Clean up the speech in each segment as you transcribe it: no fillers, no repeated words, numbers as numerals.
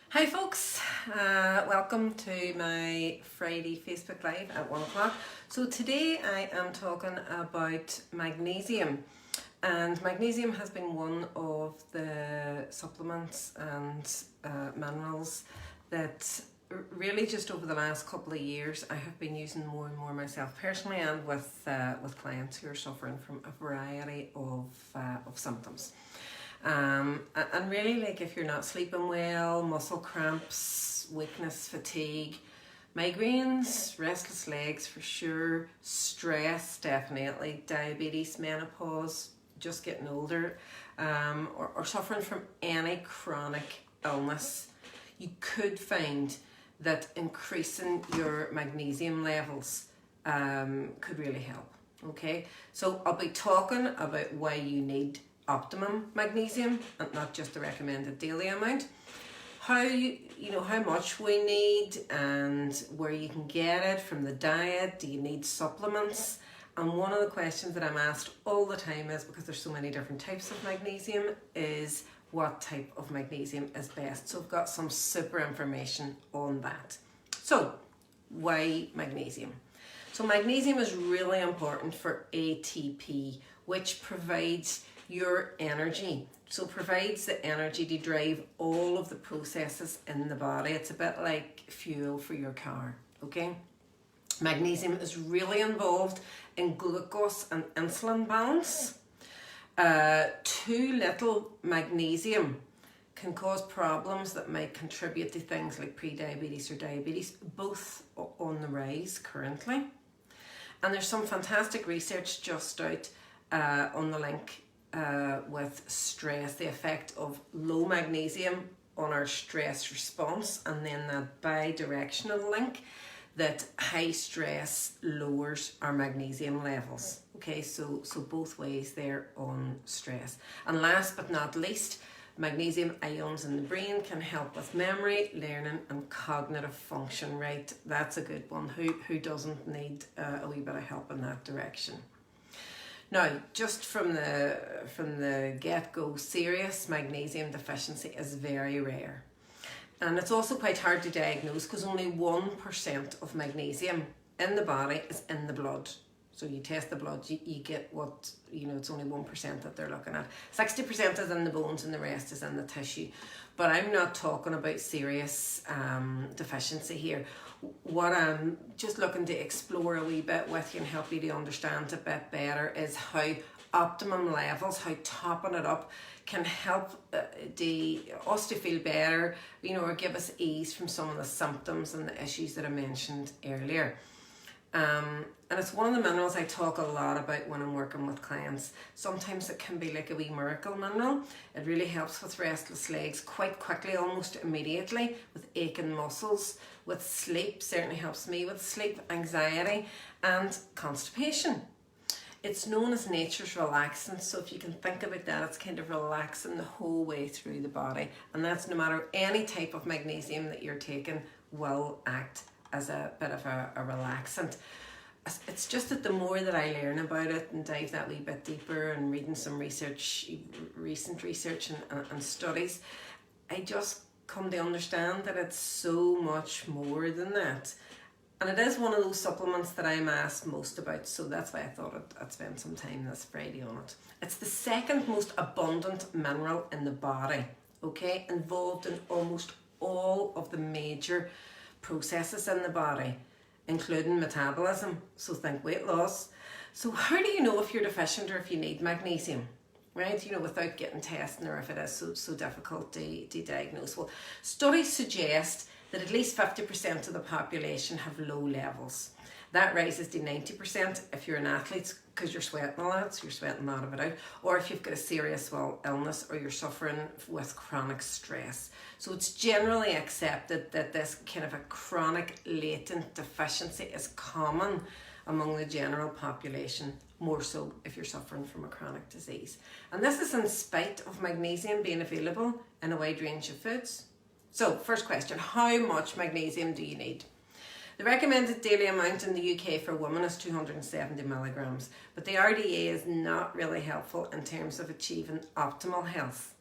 Hi folks, welcome to my Friday Facebook Live at 1 o'clock. So today I am talking about magnesium, and magnesium has been one of the supplements and minerals that really just over the last couple of years I have been using more and more myself personally, and with clients who are suffering from a variety of symptoms. And really, like, if you're not sleeping well, muscle cramps, weakness, fatigue, migraines, restless legs for sure, stress definitely, diabetes, menopause, just getting older, or suffering from any chronic illness, you could find that increasing your magnesium levels could really help. Okay, so I'll be talking about why you need optimum magnesium and not just the recommended daily amount, how how much we need and where you can get it from the diet. Do you need supplements? And one of the questions that I'm asked all the time is, because there's so many different types of magnesium, is what type of magnesium is best. So I've got some super information on that. So why magnesium? So magnesium is really important for ATP, which provides your energy. So provides the energy to drive all of the processes in the body. It's a bit like fuel for your car, okay? Magnesium is really involved in glucose and insulin balance. Too little magnesium can cause problems that might contribute to things like pre-diabetes or diabetes, both on the rise currently. And there's some fantastic research just out on the link with stress, the effect of low magnesium on our stress response, and then that bi-directional link that high stress lowers our magnesium levels. Okay, so both ways there on stress. And last but not least, magnesium ions in the brain can help with memory, learning and cognitive function, right? That's a good one. Who doesn't need a wee bit of help in that direction? Now, just from the get-go, serious magnesium deficiency is very rare. And it's also quite hard to diagnose because only 1% of magnesium in the body is in the blood. So you test the blood, you get what, it's only 1% that they're looking at. 60% is in the bones and the rest is in the tissue. But I'm not talking about serious deficiency here. What I'm just looking to explore a wee bit with you and help you to understand a bit better is how optimum levels, how topping it up can help us to feel better, or give us ease from some of the symptoms and the issues that I mentioned earlier. And it's one of the minerals I talk a lot about when I'm working with clients. Sometimes it can be like a wee miracle mineral. It really helps with restless legs quite quickly, almost immediately, with aching muscles, with sleep, certainly helps me with sleep, anxiety and constipation. It's known as nature's relaxant, so if you can think about that, it's kind of relaxing the whole way through the body, and that's no matter any type of magnesium that you're taking will act as a bit of a relaxant. It's just that the more that I learn about it and dive that wee bit deeper and reading some recent research and studies, I just come to understand that it's so much more than that. And it is one of those supplements that I'm asked most about, so that's why I thought I'd spend some time this Friday on it. It's the second most abundant mineral in the body, okay? Involved in almost all of the major processes in the body, including metabolism. So think weight loss. So how do you know if you're deficient or if you need magnesium? Right, without getting testing, or if it is so difficult to diagnose? Well, studies suggest that at least 50% of the population have low levels. That rises to 90% if you're an athlete, because you're sweating a lot, so you're sweating a lot of it out, or if you've got a serious illness or you're suffering with chronic stress. So it's generally accepted that this kind of a chronic latent deficiency is common among the general population, more so if you're suffering from a chronic disease. And this is in spite of magnesium being available in a wide range of foods. So first question, how much magnesium do you need? The recommended daily amount in the UK for women is 270 milligrams, but the RDA is not really helpful in terms of achieving optimal health.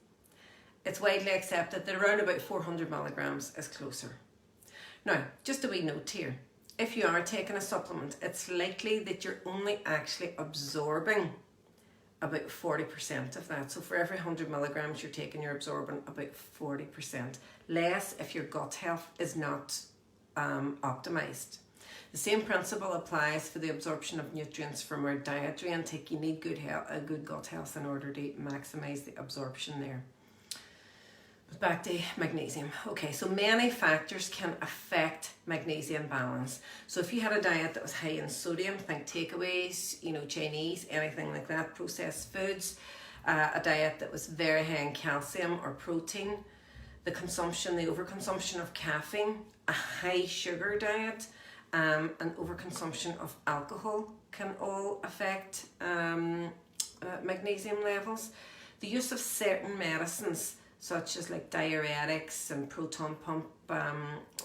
it's widely accepted that around about 400 milligrams is closer. Now, just a wee note here. If you are taking a supplement, it's likely that you're only actually absorbing about 40% of that. So for every 100 milligrams you're taking, you're absorbing about 40%. Less if your gut health is not optimized. The same principle applies for the absorption of nutrients from our dietary intake. You need good gut health in order to maximize the absorption there. But back to magnesium. Okay, so many factors can affect magnesium balance. So if you had a diet that was high in sodium, think takeaways, Chinese, anything like that, processed foods, a diet that was very high in calcium or protein, the overconsumption of caffeine, a high sugar diet, and overconsumption of alcohol can all affect magnesium levels. The use of certain medicines such as like diuretics and proton pump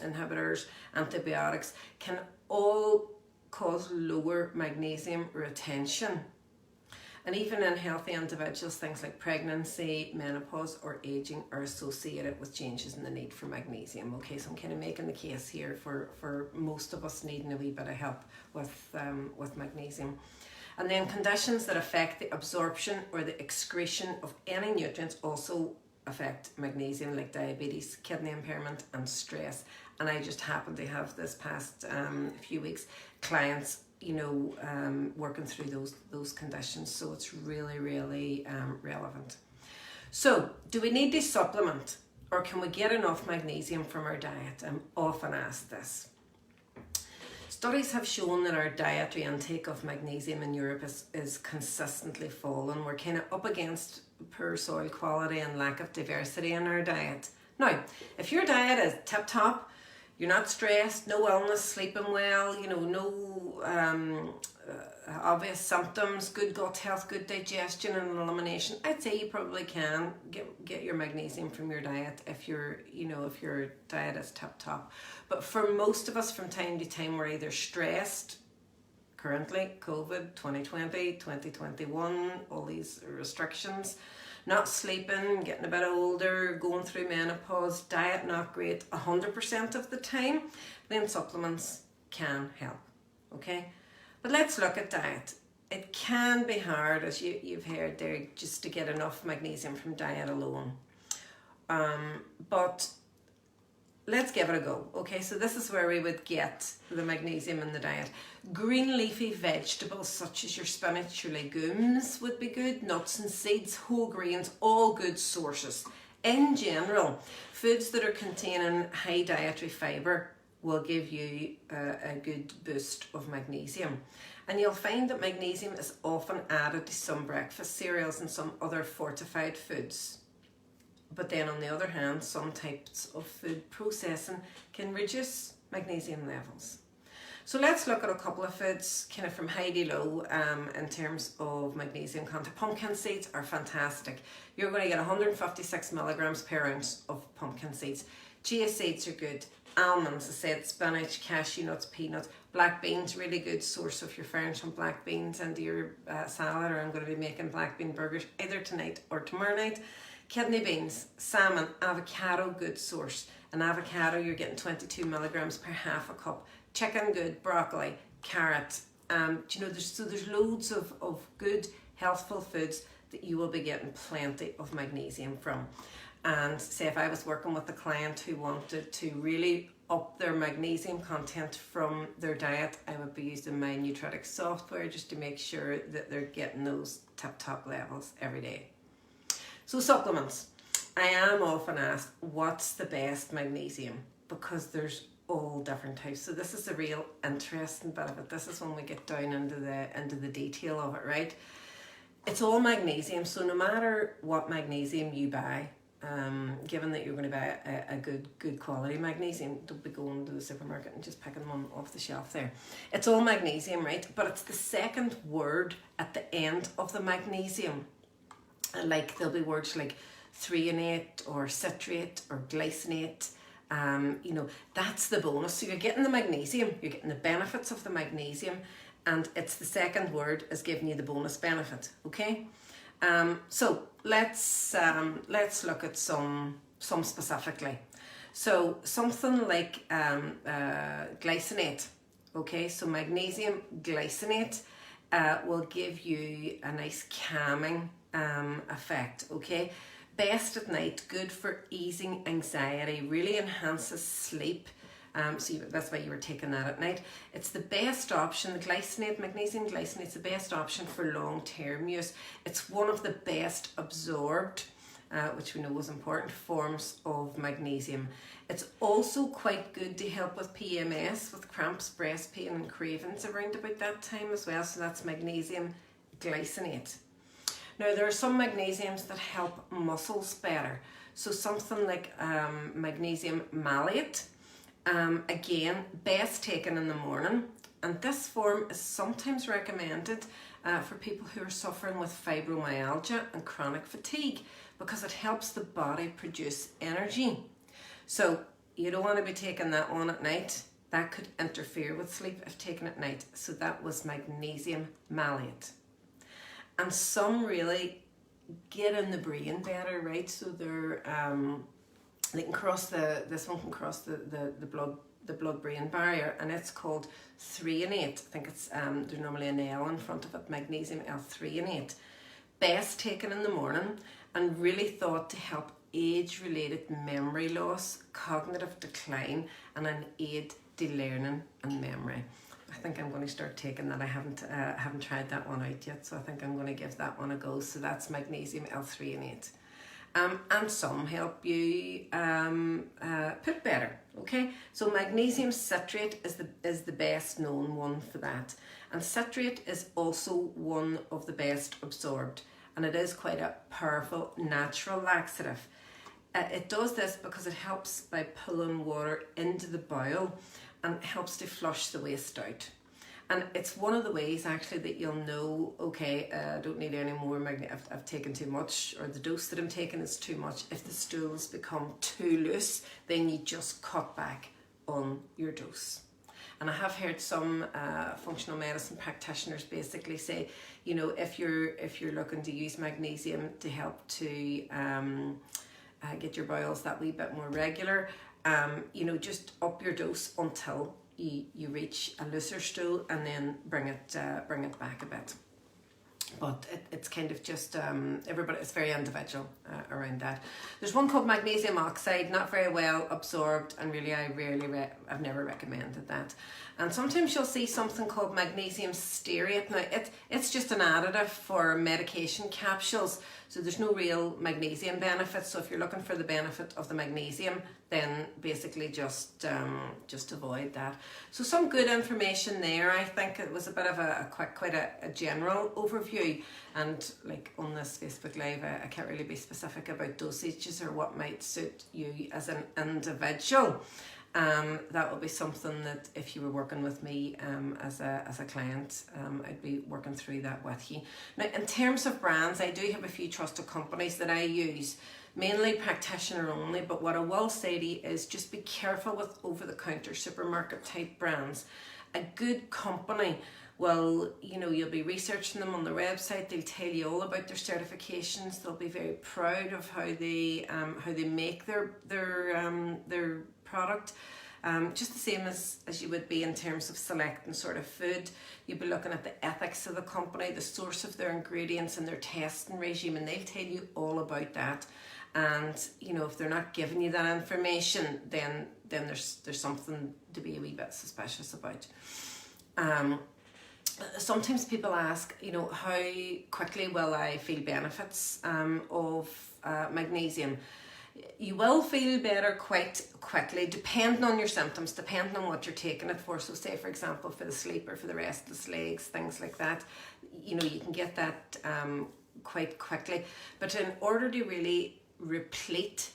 inhibitors, antibiotics, can all cause lower magnesium retention. And even in healthy individuals, things like pregnancy, menopause or aging are associated with changes in the need for magnesium. Okay, so I'm kind of making the case here for most of us needing a wee bit of help with magnesium. And then conditions that affect the absorption or the excretion of any nutrients also affect magnesium, like diabetes, kidney impairment and stress. And I just happened to have this past few weeks clients working through those conditions, so it's really relevant. So do we need to supplement, or can we get enough magnesium from our diet? I'm often asked this. Studies have shown that our dietary intake of magnesium in Europe is consistently falling. We're kind of up against poor soil quality and lack of diversity in our diet. Now, if your diet is tip top, you're not stressed, no illness, sleeping well, no obvious symptoms, good gut health, good digestion and elimination, I'd say you probably can get your magnesium from your diet if your diet is tip top. But for most of us, from time to time, we're either stressed, currently COVID, 2020, 2021, all these restrictions, not sleeping, getting a bit older, going through menopause, diet not great 100% of the time, then supplements can help, okay? But let's look at diet. It can be hard, as you've heard there, just to get enough magnesium from diet alone. But let's give it a go. Okay, so this is where we would get the magnesium in the diet. Green leafy vegetables such as your spinach, your legumes would be good. Nuts and seeds, whole grains, all good sources. In general, foods that are containing high dietary fibre will give you a good boost of magnesium. And you'll find that magnesium is often added to some breakfast cereals and some other fortified foods. But then on the other hand, some types of food processing can reduce magnesium levels. So let's look at a couple of foods kind of from high to low in terms of magnesium content. Pumpkin seeds are fantastic. You're going to get 156 milligrams per ounce of pumpkin seeds. Chia seeds are good. Almonds, I said, spinach, cashew nuts, peanuts. Black beans, really good source if you're firing some black beans into your salad, or I'm going to be making black bean burgers either tonight or tomorrow night. Kidney beans, salmon, avocado, good source. An avocado, you're getting 22 milligrams per half a cup. Chicken, good. Broccoli, carrot. There's loads of good, healthful foods that you will be getting plenty of magnesium from. And say if I was working with a client who wanted to really up their magnesium content from their diet, I would be using my Nutritics software just to make sure that they're getting those tip-top levels every day. So supplements. I am often asked, what's the best magnesium? Because there's all different types. So this is a real interesting bit of it. This is when we get down into the detail of it, right? It's all magnesium, so no matter what magnesium you buy, given that you're going to buy a good quality magnesium, don't be going to the supermarket and just picking one off the shelf there. It's all magnesium, right? But it's the second word at the end of the magnesium. Like there'll be words like threonate or citrate or glycinate. That's the bonus. So you're getting the magnesium, you're getting the benefits of the magnesium, and it's the second word is giving you the bonus benefit, okay? So let's look at some specifically. So something like glycinate. Okay, so magnesium glycinate will give you a nice calming effect. Okay, best at night, good for easing anxiety, really enhances sleep. That's why you were taking that at night. It's the best option. The glycinate, magnesium glycinate, is the best option for long-term use. It's one of the best absorbed, which we know is important, forms of magnesium. It's also quite good to help with PMS, with cramps, breast pain and cravings around about that time as well. So that's magnesium glycinate. Now there are some magnesiums that help muscles better. So something like magnesium malate. Again, best taken in the morning, and this form is sometimes recommended for people who are suffering with fibromyalgia and chronic fatigue, because it helps the body produce energy. So you don't want to be taking that one at night. That could interfere with sleep if taken at night. So that was magnesium malate. And some really get in the brain better, right? So they're they can cross this one can cross the blood-brain barrier, and it's called threonate. I think it's there's normally an L in front of it, magnesium L-threonate. Best taken in the morning, and really thought to help age-related memory loss, cognitive decline, and an aid to learning and memory. I think I'm going to start taking that. I haven't tried that one out yet, so I think I'm going to give that one a go. So that's magnesium L-threonate. And some help you poop better. Okay, so magnesium citrate is the best known one for that, and citrate is also one of the best absorbed, and it is quite a powerful natural laxative. It does this because it helps by pulling water into the bowel and helps to flush the waste out. And it's one of the ways actually that you'll know, okay, I don't need any more magnesium, I've taken too much, or the dose that I'm taking is too much. If the stools become too loose, then you just cut back on your dose. And I have heard some functional medicine practitioners basically say, you know, if you're looking to use magnesium to help to get your bowels that wee bit more regular, you know, just up your dose until you reach a looser stool, and then bring it back a bit. But it's kind of just everybody. It's very individual around that. There's one called magnesium oxide, not very well absorbed, and really I've never recommended that. And sometimes you'll see something called magnesium stearate. Now it's just an additive for medication capsules, so there's no real magnesium benefit. So if you're looking for the benefit of the magnesium, then basically just avoid that. So some good information there. I think it was a bit of quite a general overview, and like on this Facebook Live I can't really be specific about dosages or what might suit you as an individual. That would be something that if you were working with me as a client, I'd be working through that with you. Now in terms of brands, I do have a few trusted companies that I use, mainly practitioner only, but what I will say to you is just be careful with over-the-counter supermarket type brands. A good company will, you know, you'll be researching them on their website. They'll tell you all about their certifications. They'll be very proud of how they make their product. Just the same as you would be in terms of selecting sort of food. You'd be looking at the ethics of the company, the source of their ingredients and their testing regime, and they'll tell you all about that. And you know, if they're not giving you that information, then there's something to be a wee bit suspicious about. Sometimes people ask, you know, how quickly will I feel benefits of magnesium? You will feel better quite quickly, depending on your symptoms, depending on what you're taking it for. So say, for example, for the sleep or for the restless legs, things like that, you know, you can get that quite quickly. But in order to really replete,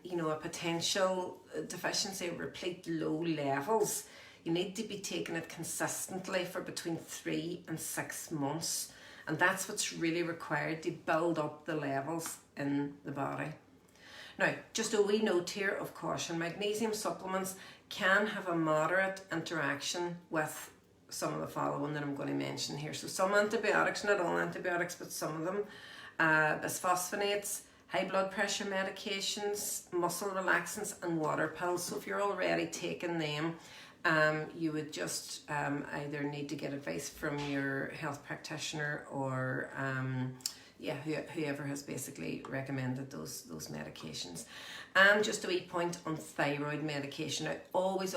you know, a potential deficiency, replete low levels, you need to be taking it consistently for between 3 and 6 months. And that's what's really required to build up the levels in the body. Now, just a wee note here of caution. Magnesium supplements can have a moderate interaction with some of the following that I'm going to mention here. So some antibiotics, not all antibiotics, but some of them. bisphosphonates, high blood pressure medications, muscle relaxants and water pills. So if you're already taking them, you would just either need to get advice from your health practitioner or whoever has basically recommended those medications. And just a wee point on thyroid medication. I always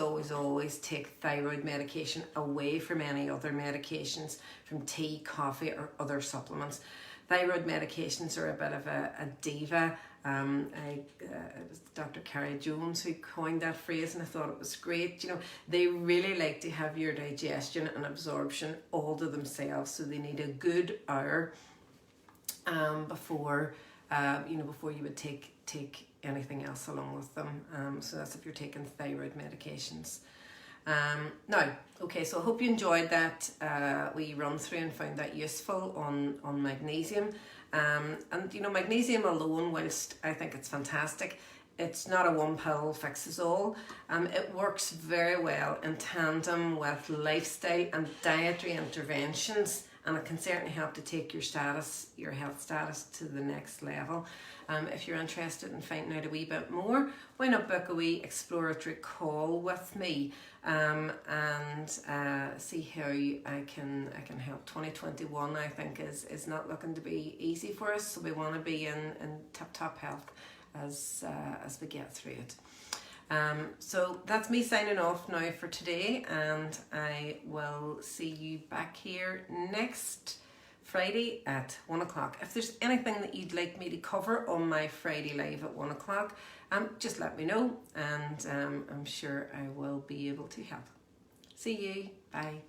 take thyroid medication away from any other medications, from tea, coffee or other supplements. Thyroid medications are a bit of a diva. It was Dr. Carrie Jones who coined that phrase, and I thought it was great. You know, they really like to have your digestion and absorption all to themselves, so they need a good hour before you would take anything else along with them. So that's if you're taking thyroid medications. So I hope you enjoyed that we run through and found that useful on magnesium. And you know, magnesium alone, whilst I think it's fantastic, it's not a one pill fixes all. It works very well in tandem with lifestyle and dietary interventions, and it can certainly help to take your health status to the next level. If you're interested in finding out a wee bit more, why not book a wee exploratory call with me and see how I can help. 2021 I think is not looking to be easy for us, so we want to be in tip-top health as we get through it. So that's me signing off now for today, and I will see you back here next Friday at 1 o'clock. If there's anything that you'd like me to cover on my Friday live at 1 o'clock, just let me know, and I'm sure I will be able to help. See you. Bye.